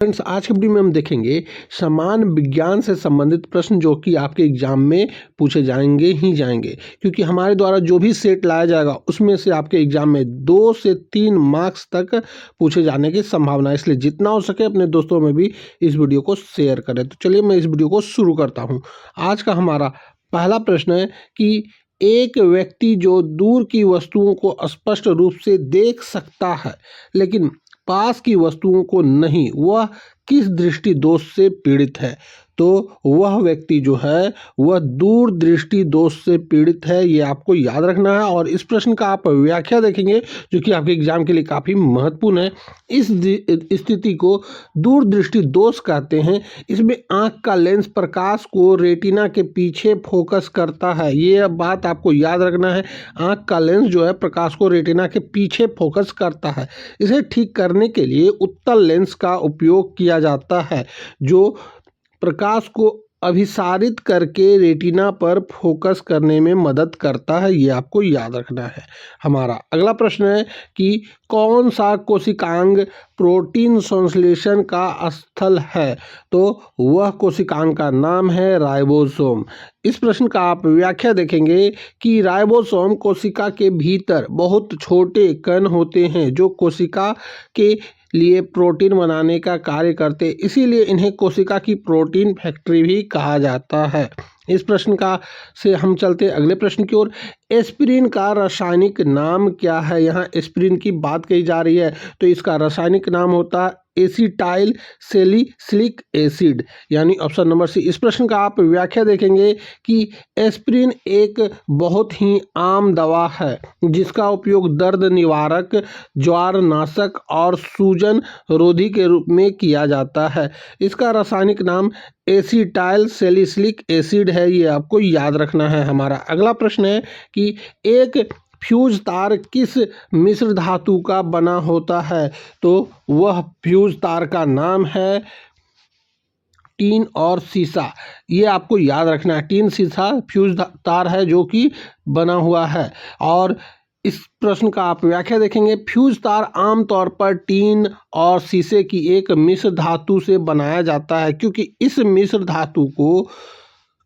Friends, आज के video में हम देखेंगे समान विज्ञान से संबंधित प्रश्न जो कि आपके एग्जाम में पूछे जाएंगे ही जाएंगे, क्योंकि हमारे द्वारा जो भी सेट लाया जाएगा उसमें से आपके एग्जाम में 2 से 3 मार्क्स तक पूछे जाने की संभावना है। इसलिए जितना हो सके अपने दोस्तों में भी इस वीडियो को शेयर करें। तो चलिए मैं इस वीडियो को शुरू करता हूँ। आज का हमारा पहला प्रश्न है कि एक व्यक्ति जो दूर की वस्तुओं को स्पष्ट रूप से देख सकता है लेकिन पास की वस्तुओं को नहीं, वह किस दृष्टि दोष से पीड़ित है? तो वह व्यक्ति जो है वह दूर दृष्टि दोष से पीड़ित है, ये आपको याद रखना है। और इस प्रश्न का आप व्याख्या देखेंगे जो कि आपके एग्जाम के लिए काफ़ी महत्वपूर्ण है। इस स्थिति को दूर दृष्टि दोष कहते हैं। इसमें आँख का लेंस प्रकाश को रेटिना के पीछे फोकस करता है, ये बात आपको याद रखना है। आँख का लेंस जो है प्रकाश को रेटिना के पीछे फोकस करता है। इसे ठीक करने के लिए उत्तल लेंस का उपयोग किया जाता है जो प्रकाश को अभिसारित करके रेटिना पर फोकस करने में मदद करता है, ये आपको याद रखना है। हमारा अगला प्रश्न है कि कौन सा कोशिकांग प्रोटीन संश्लेषण का स्थल है? तो वह कोशिकांग का नाम है राइबोसोम। इस प्रश्न का आप व्याख्या देखेंगे कि राइबोसोम कोशिका के भीतर बहुत छोटे कण होते हैं जो कोशिका के लिए प्रोटीन बनाने का कार्य करते, इसीलिए इन्हें कोशिका की प्रोटीन फैक्ट्री भी कहा जाता है। इस प्रश्न का से हम चलते अगले प्रश्न की ओर। एस्पिरिन का रासायनिक नाम क्या है? यहाँ एस्पिरिन की बात कही जा रही है तो इसका रासायनिक नाम होता है एसिटाइल सैलिसिलिक एसिड, यानी ऑप्शन नंबर सी। इस प्रश्न का आप व्याख्या देखेंगे कि एस्पिरिन एक बहुत ही आम दवा है जिसका उपयोग दर्द निवारक, ज्वर नाशक और सूजन रोधी के रूप में किया जाता है। इसका रासायनिक नाम एसिटाइल सैलिसिलिक एसिड है, ये आपको याद रखना है। हमारा अगला प्रश्न है कि एक फ्यूज तार किस मिश्र धातु का बना होता है? तो वह फ्यूज तार का नाम है टीन और सीसा, ये आपको याद रखना है। टीन सीसा फ्यूज तार है जो कि बना हुआ है। और इस प्रश्न का आप व्याख्या देखेंगे, फ्यूज तार आमतौर पर टीन और शीशे की एक मिश्र धातु से बनाया जाता है क्योंकि इस मिश्र धातु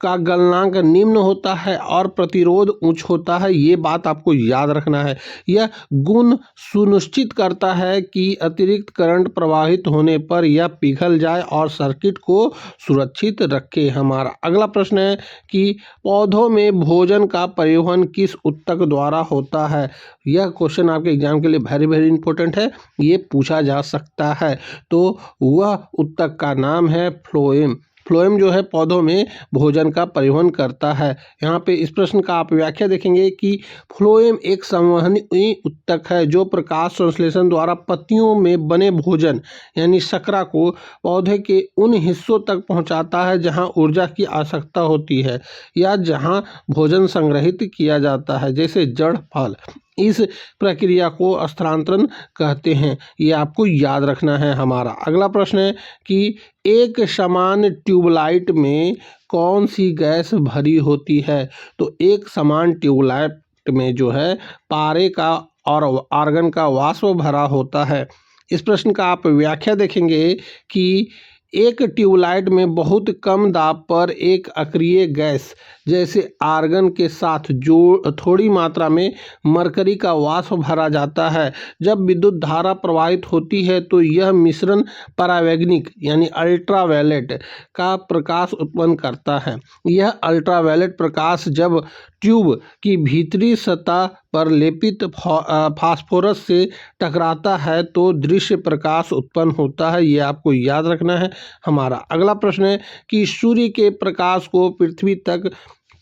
का गलनांक निम्न होता है और प्रतिरोध उच्च होता है, ये बात आपको याद रखना है। यह गुण सुनिश्चित करता है कि अतिरिक्त करंट प्रवाहित होने पर यह पिघल जाए और सर्किट को सुरक्षित रखे। हमारा अगला प्रश्न है कि पौधों में भोजन का परिवहन किस ऊतक द्वारा होता है? यह क्वेश्चन आपके एग्जाम के लिए वेरी इंपॉर्टेंट है, ये पूछा जा सकता है। तो वह ऊतक का नाम है फ्लोएम। फ्लोएम जो है पौधों में भोजन का परिवहन करता है। यहाँ पे इस प्रश्न का आप व्याख्या देखेंगे कि फ्लोएम एक संवहनी ऊतक है जो प्रकाश संश्लेषण द्वारा पत्तियों में बने भोजन यानी शर्करा को पौधे के उन हिस्सों तक पहुँचाता है जहाँ ऊर्जा की आवश्यकता होती है या जहाँ भोजन संग्रहित किया जाता है, जैसे जड़, फल। इस प्रक्रिया को स्थानांतरण कहते हैं, ये आपको याद रखना है। हमारा अगला प्रश्न है कि एक समान ट्यूबलाइट में कौन सी गैस भरी होती है? तो एक समान ट्यूबलाइट में जो है पारे का और आर्गन का वाष्प भरा होता है। इस प्रश्न का आप व्याख्या देखेंगे कि एक ट्यूबलाइट में बहुत कम दाब पर एक अक्रिय गैस जैसे आर्गन के साथ जो थोड़ी मात्रा में मरकरी का वाष्प भरा जाता है। जब विद्युत धारा प्रवाहित होती है तो यह मिश्रण परावैंगनिक यानी अल्ट्रावायलेट का प्रकाश उत्पन्न करता है। यह अल्ट्रावायलेट प्रकाश जब ट्यूब की भीतरी सतह पर लेपित फास्फोरस से टकराता है तो दृश्य प्रकाश उत्पन्न होता है, ये आपको याद रखना है। हमारा अगला प्रश्न है कि सूर्य के प्रकाश को पृथ्वी तक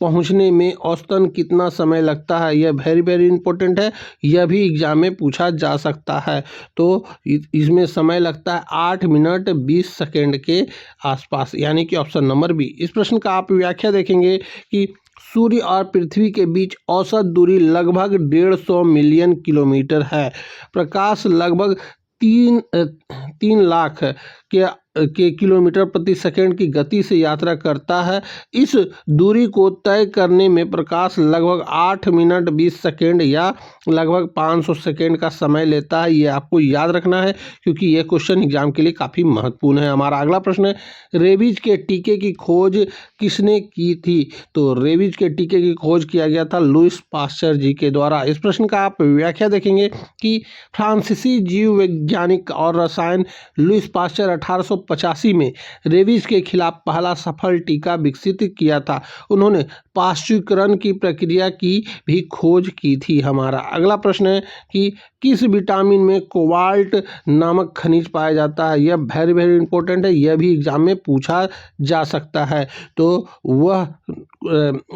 पहुंचने में औसतन कितना समय लगता है? यह वेरी इंपॉर्टेंट है, यह भी एग्जाम में पूछा जा सकता है। तो इसमें समय लगता है 8 मिनट 20 सेकेंड के आसपास, यानी कि ऑप्शन नंबर बी। इस प्रश्न का आप व्याख्या देखेंगे कि सूर्य और पृथ्वी के बीच औसत दूरी लगभग 150 मिलियन किलोमीटर है। प्रकाश लगभग 3 लाख के के किलोमीटर प्रति सेकंड की गति से यात्रा करता है। इस दूरी को तय करने में प्रकाश लगभग 8 मिनट 20 सेकंड या लगभग 500 सेकंड का समय लेता है। ये आपको याद रखना है क्योंकि ये क्वेश्चन एग्जाम के लिए काफ़ी महत्वपूर्ण है। हमारा अगला प्रश्न है, रेबीज के टीके की खोज किसने की थी? तो रेबीज के टीके की खोज किया गया था लुईस पास्चर जी के द्वारा। इस प्रश्न का आप व्याख्या देखेंगे कि फ्रांसीसी जीव वैज्ञानिक और रसायन लुईस पास्चर 1885 में रेबीज के खिलाफ पहला सफल टीका विकसित किया था। उन्होंने पाश्चुकरण की प्रक्रिया की भी खोज की थी। हमारा अगला प्रश्न है कि किस विटामिन में कोबाल्ट नामक खनिज पाया जाता है? यह वेरी वेरी इंपॉर्टेंट है, यह भी एग्जाम में पूछा जा सकता है। तो वह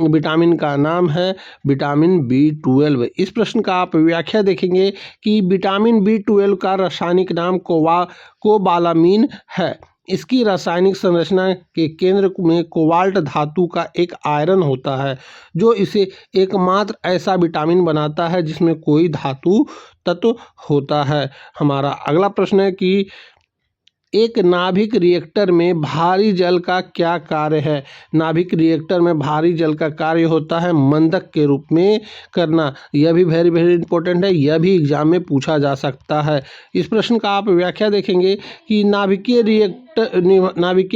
विटामिन का नाम है विटामिन B12। इस प्रश्न का आप व्याख्या देखेंगे कि विटामिन B12 का रासायनिक नाम कोबालामीन है। इसकी रासायनिक संरचना के केंद्र में कोबाल्ट धातु का एक आयरन होता है जो इसे एकमात्र ऐसा विटामिन बनाता है जिसमें कोई धातु तत्व होता है। हमारा अगला प्रश्न है कि एक नाभिक रिएक्टर में भारी जल का क्या कार्य है? नाभिक रिएक्टर में भारी जल का कार्य होता है मंदक के रूप में करना। यह भी वेरी वेरी इंपॉर्टेंट है, यह भी एग्जाम में पूछा जा सकता है। इस प्रश्न का आप व्याख्या देखेंगे कि नाभिकीय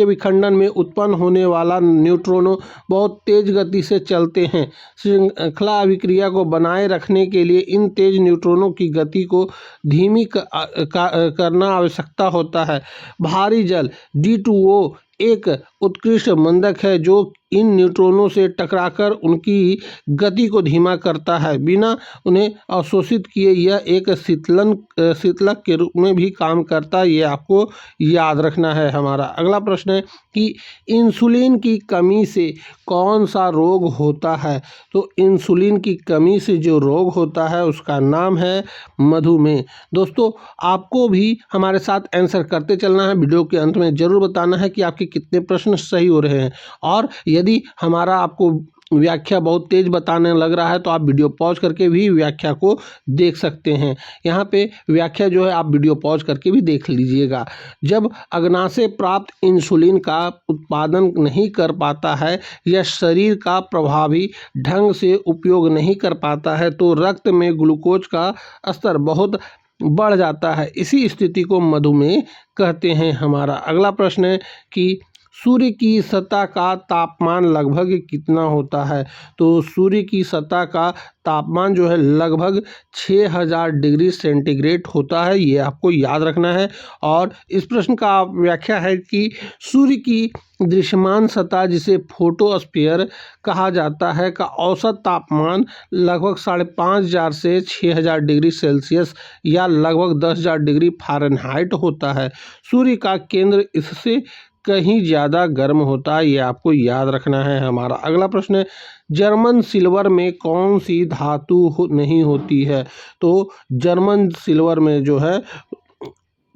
विखंडन में उत्पन्न होने वाला न्यूट्रॉनों बहुत तेज गति से चलते हैं। श्रृंखला अभिक्रिया को बनाए रखने के लिए इन तेज न्यूट्रॉनों की गति को धीमी करना आवश्यकता होता है। भारी जल D2O एक उत्कृष्ट मंदक है जो इन न्यूट्रॉनों से टकराकर उनकी गति को धीमा करता है। बिना उन्हें अवशोषित किए यह एक शीतलक के रूप में भी काम करता है। ये आपको याद रखना है। हमारा अगला प्रश्न है कि इंसुलिन की कमी से कौन सा रोग होता है? तो इंसुलिन की कमी से जो रोग होता है उसका नाम है मधुमेह। दोस्तों, आपको भी हमारे साथ आंसर करते चलना है। वीडियो के अंत में जरूर बताना है कि आपके कितने प्रश्न सही हो रहे हैं, और यदि हमारा आपको व्याख्या बहुत तेज बताने लग रहा है तो आप वीडियो पॉज करके भी व्याख्या को देख सकते हैं। यहाँ पे व्याख्या जो है आप वीडियो पॉज करके भी देख लीजिएगा। जब अग्नाशय प्राप्त इंसुलिन का उत्पादन नहीं कर पाता है या शरीर का प्रभावी ढंग से उपयोग नहीं कर पाता है तो रक्त में ग्लूकोज का स्तर बहुत बढ़ जाता है। इसी स्थिति को मधुमेह कहते हैं। हमारा अगला प्रश्न है कि सूर्य की सतह का तापमान लगभग कितना होता है? तो सूर्य की सतह का तापमान जो है लगभग 6000 डिग्री सेंटीग्रेड होता है। ये आपको याद रखना है। और इस प्रश्न का व्याख्या है कि सूर्य की दृश्यमान सतह जिसे फोटोस्फीयर कहा जाता है का औसत तापमान लगभग 5500 से 6000 डिग्री सेल्सियस या लगभग 10,000 डिग्री फ़ारेनहाइट होता है। सूर्य का केंद्र इससे कहीं ज़्यादा गर्म होता है। ये आपको याद रखना है। हमारा अगला प्रश्न है, जर्मन सिल्वर में कौन सी धातु नहीं होती है? तो जर्मन सिल्वर में जो है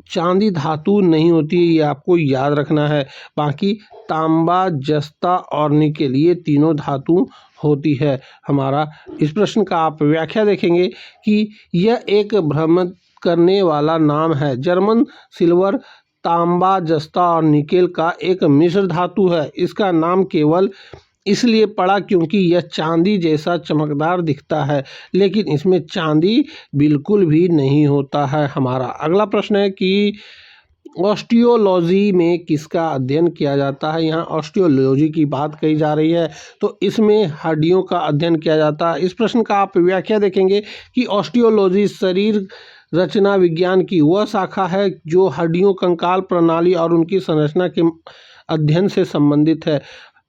चांदी धातु नहीं होती है। ये आपको याद रखना है। बाकी तांबा, जस्ता और निकेल ये तीनों धातु होती है। हमारा इस प्रश्न का आप व्याख्या देखेंगे कि यह एक भ्रमित करने वाला नाम है। जर्मन सिल्वर तांबा, जस्ता और निकेल का एक मिश्र धातु है। इसका नाम केवल इसलिए पड़ा क्योंकि यह चांदी जैसा चमकदार दिखता है, लेकिन इसमें चांदी बिल्कुल भी नहीं होता है। हमारा अगला प्रश्न है कि ऑस्टियोलॉजी में किसका अध्ययन किया जाता है? यहाँ ऑस्टियोलॉजी की बात कही जा रही है, तो इसमें हड्डियों का अध्ययन किया जाता है। इस प्रश्न का आप व्याख्या देखेंगे कि ऑस्टियोलॉजी शरीर रचना विज्ञान की वह शाखा है जो हड्डियों, कंकाल प्रणाली और उनकी संरचना के अध्ययन से संबंधित है।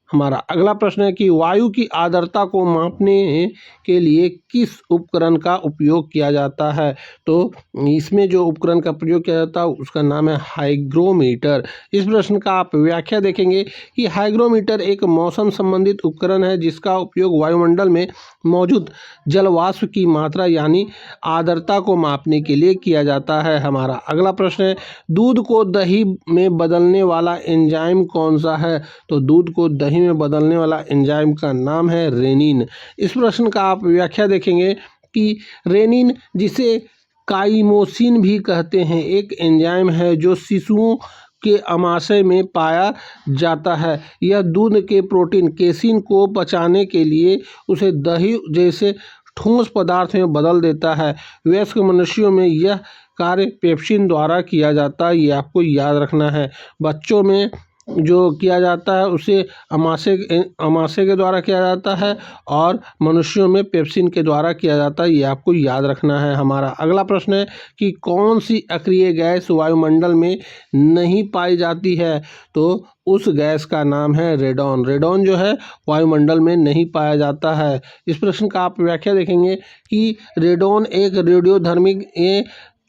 हमारा अगला प्रश्न है कि वायु की आर्द्रता को मापने के लिए किस उपकरण का उपयोग किया जाता है? तो इसमें जो उपकरण का प्रयोग किया जाता है उसका नाम है हाइग्रोमीटर। इस प्रश्न का आप व्याख्या देखेंगे कि हाइग्रोमीटर एक मौसम संबंधित उपकरण है जिसका उपयोग वायुमंडल में मौजूद जलवाष्प की मात्रा यानी आर्द्रता को मापने के लिए किया जाता है। हमारा अगला प्रश्न है, दूध को दही में बदलने वाला एंजाइम कौन सा है? तो दूध को दही में बदलने वाला एंजाइम का नाम है रेनिन। इस प्रश्न का आप व्याख्या देखेंगे कि रेनिन, जिसे काइमोसिन भी कहते हैं, एक एंजाइम है जो शिशुओं के अमाशय में पाया जाता है। यह दूध के प्रोटीन केसिन को पचाने के लिए उसे दही जैसे ठोस पदार्थ में बदल देता है। वयस्क मनुष्यों में यह कार्य पेप्सिन द्वारा किया जाता है, ये आपको याद रखना है। बच्चों में जो किया जाता है उसे अमाशय के द्वारा किया जाता है और मनुष्यों में पेप्सिन के द्वारा किया जाता है, ये आपको याद रखना है। हमारा अगला प्रश्न है कि कौन सी अक्रिय गैस वायुमंडल में नहीं पाई जाती है, तो उस गैस का नाम है रेडॉन। रेडॉन जो है वायुमंडल में नहीं पाया जाता है। इस प्रश्न का आप व्याख्या देखेंगे कि रेडॉन एक रेडियोधर्मी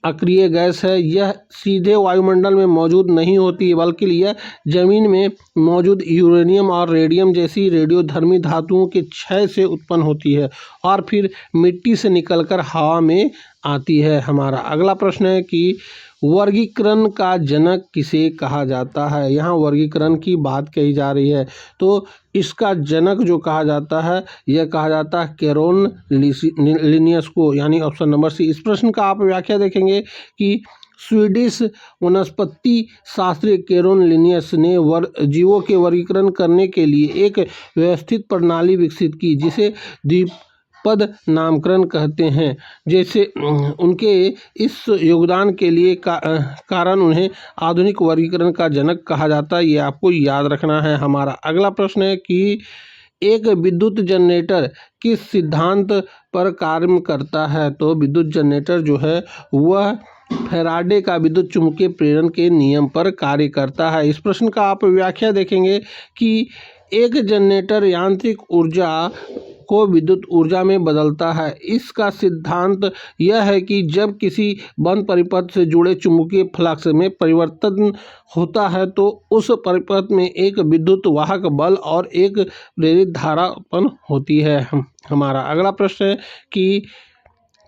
अक्रिय गैस है। यह सीधे वायुमंडल में मौजूद नहीं होती बल्कि यह जमीन में मौजूद यूरेनियम और रेडियम जैसी रेडियोधर्मी धातुओं के क्षय से उत्पन्न होती है और फिर मिट्टी से निकलकर हवा में आती है। हमारा अगला प्रश्न है कि वर्गीकरण का जनक किसे कहा जाता है। यहाँ वर्गीकरण की बात कही जा रही है, तो इसका जनक जो कहा जाता है यह कहा जाता है कैरोन लिनियस को, यानी ऑप्शन नंबर सी। इस प्रश्न का आप व्याख्या देखेंगे कि स्वीडिश वनस्पति शास्त्री कैरोन लिनियस ने जीवों के वर्गीकरण करने के लिए एक व्यवस्थित प्रणाली विकसित की जिसे द्विपद नामकरण कहते हैं। जैसे उनके इस योगदान के लिए कारण उन्हें आधुनिक वर्गीकरण का जनक कहा जाता है, ये आपको याद रखना है। हमारा अगला प्रश्न है कि एक विद्युत जनरेटर किस सिद्धांत पर कार्य करता है, तो विद्युत जनरेटर जो है वह फैराडे का विद्युत चुम्बकीय प्रेरण के नियम पर कार्य करता है। इस प्रश्न का आप व्याख्या देखेंगे कि एक जनरेटर यांत्रिक ऊर्जा को विद्युत ऊर्जा में बदलता है। इसका सिद्धांत यह है कि जब किसी बंद परिपथ से जुड़े चुंबकीय फ्लक्स में परिवर्तन होता है तो उस परिपथ में एक विद्युत वाहक बल और एक प्रेरित धारा उत्पन्न होती है। हमारा अगला प्रश्न है कि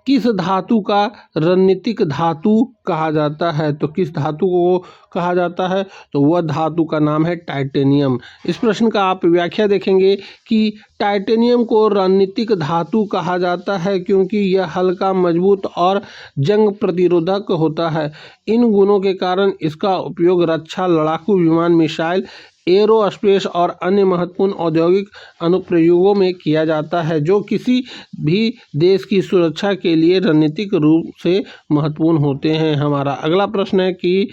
किस धातु का रणनीतिक धातु कहा जाता है, तो किस धातु को कहा जाता है, तो वह धातु का नाम है टाइटेनियम। इस प्रश्न का आप व्याख्या देखेंगे कि टाइटेनियम को रणनीतिक धातु कहा जाता है क्योंकि यह हल्का, मजबूत और जंग प्रतिरोधक होता है। इन गुणों के कारण इसका उपयोग रक्षा, लड़ाकू विमान, मिसाइल, एरोस्पेस और अन्य महत्वपूर्ण औद्योगिक अनुप्रयोगों में किया जाता है जो किसी भी देश की सुरक्षा के लिए रणनीतिक रूप से महत्वपूर्ण होते हैं। हमारा अगला प्रश्न है कि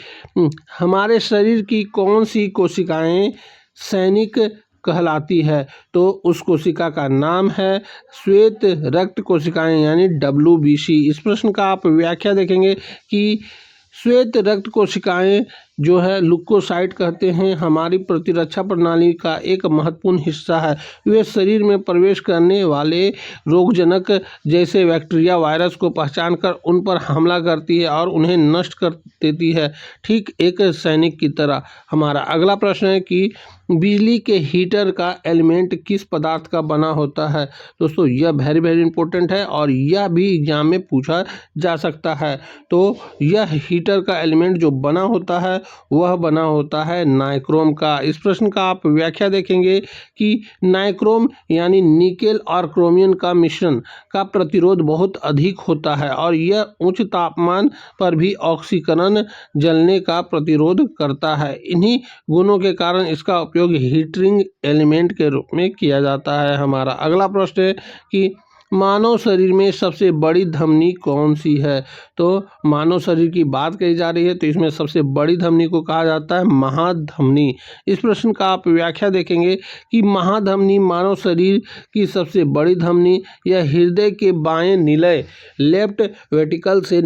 हमारे शरीर की कौन सी कोशिकाएं सैनिक कहलाती है, तो उस कोशिका का नाम है श्वेत रक्त कोशिकाएं यानी WBC। इस प्रश्न का आप व्याख्या देखेंगे कि श्वेत रक्त कोशिकाएं जो है लुकोसाइट कहते हैं, हमारी प्रतिरक्षा प्रणाली का एक महत्वपूर्ण हिस्सा है। वे शरीर में प्रवेश करने वाले रोगजनक जैसे बैक्टीरिया, वायरस को पहचान कर उन पर हमला करती है और उन्हें नष्ट कर देती है, ठीक एक सैनिक की तरह। हमारा अगला प्रश्न है कि बिजली के हीटर का एलिमेंट किस पदार्थ का बना होता है। दोस्तों यह वेरी इंपॉर्टेंट है और यह भी एग्जाम में पूछा जा सकता है। तो यह हीटर का एलिमेंट जो बना होता है वह बना होता है नाइक्रोम का। इस प्रश्न का आप व्याख्या देखेंगे कि नाइक्रोम यानी निकेल और क्रोमियम का मिश्रण का प्रतिरोध बहुत अधिक होता है और यह उच्च तापमान पर भी ऑक्सीकरण जलने का प्रतिरोध करता है। इन्हीं गुणों के कारण इसका उपयोग हीटिंग एलिमेंट के रूप में किया जाता है। हमारा अगला प्रश्न है कि मानव शरीर में सबसे बड़ी धमनी कौन सी है, तो मानव शरीर की बात कही जा रही है तो इसमें सबसे बड़ी धमनी को कहा जाता है महाधमनी। इस प्रश्न का आप व्याख्या देखेंगे कि महाधमनी मानव शरीर की सबसे बड़ी धमनी यह हृदय के बाएं निलय लेफ्ट वेंट्रिकल से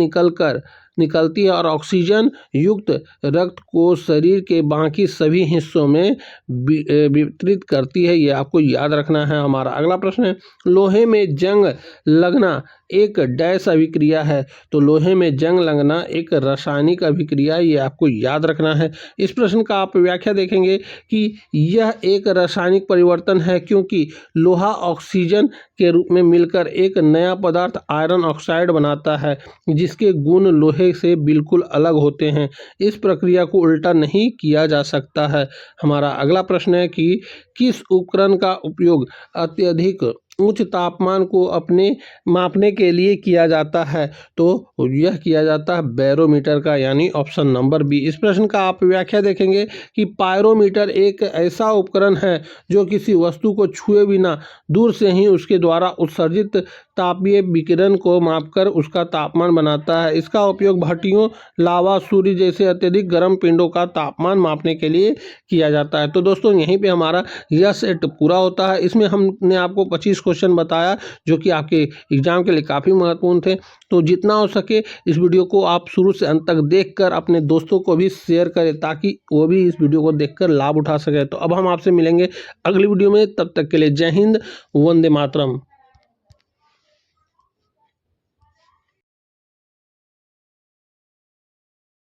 निकलती है और ऑक्सीजन युक्त रक्त को शरीर के बाकी सभी हिस्सों में वितरित करती है, ये आपको याद रखना है। हमारा अगला प्रश्न है लोहे में जंग लगना एक डैश अभिक्रिया है, तो लोहे में जंग लगना एक रासायनिक अभिक्रिया, ये आपको याद रखना है। इस प्रश्न का आप व्याख्या देखेंगे कि यह एक रासायनिक परिवर्तन है क्योंकि लोहा ऑक्सीजन के रूप में मिलकर एक नया पदार्थ आयरन ऑक्साइड बनाता है जिसके गुण लोहे से बिल्कुल अलग होते हैं। इस प्रक्रिया को उल्टा नहीं किया जा सकता है। हमारा अगला प्रश्न है कि किस उपकरण का उपयोग अत्यधिक उच्च तापमान को अपने मापने के लिए किया जाता है? तो यह किया जाता है बैरोमीटर का, यानी ऑप्शन नंबर बी। इस प्रश्न का आप व्याख्या देखेंगे कि पायरोमीटर एक ऐसा उपकरण है जो किसी वस्तु को छुए बिना दूर से ही उसके द्वारा उत्सर्जित तापीय विकिरण को मापकर उसका तापमान बनाता है। इसका उपयोग भट्टियों, लावा, सूर्य जैसे अत्यधिक गर्म पिंडों का तापमान मापने के लिए किया जाता है। तो दोस्तों यहीं पे हमारा यह सेट पूरा होता है। इसमें हमने आपको 25 क्वेश्चन बताया जो कि आपके एग्जाम के लिए काफ़ी महत्वपूर्ण थे। तो जितना हो सके इस वीडियो को आप शुरू से अंत तक देखकर अपने दोस्तों को भी शेयर करें ताकि वो भी इस वीडियो को देखकर लाभ उठा सके। तो अब हम आपसे मिलेंगे अगली वीडियो में, तब तक के लिए जय हिंद, वंदे मातरम।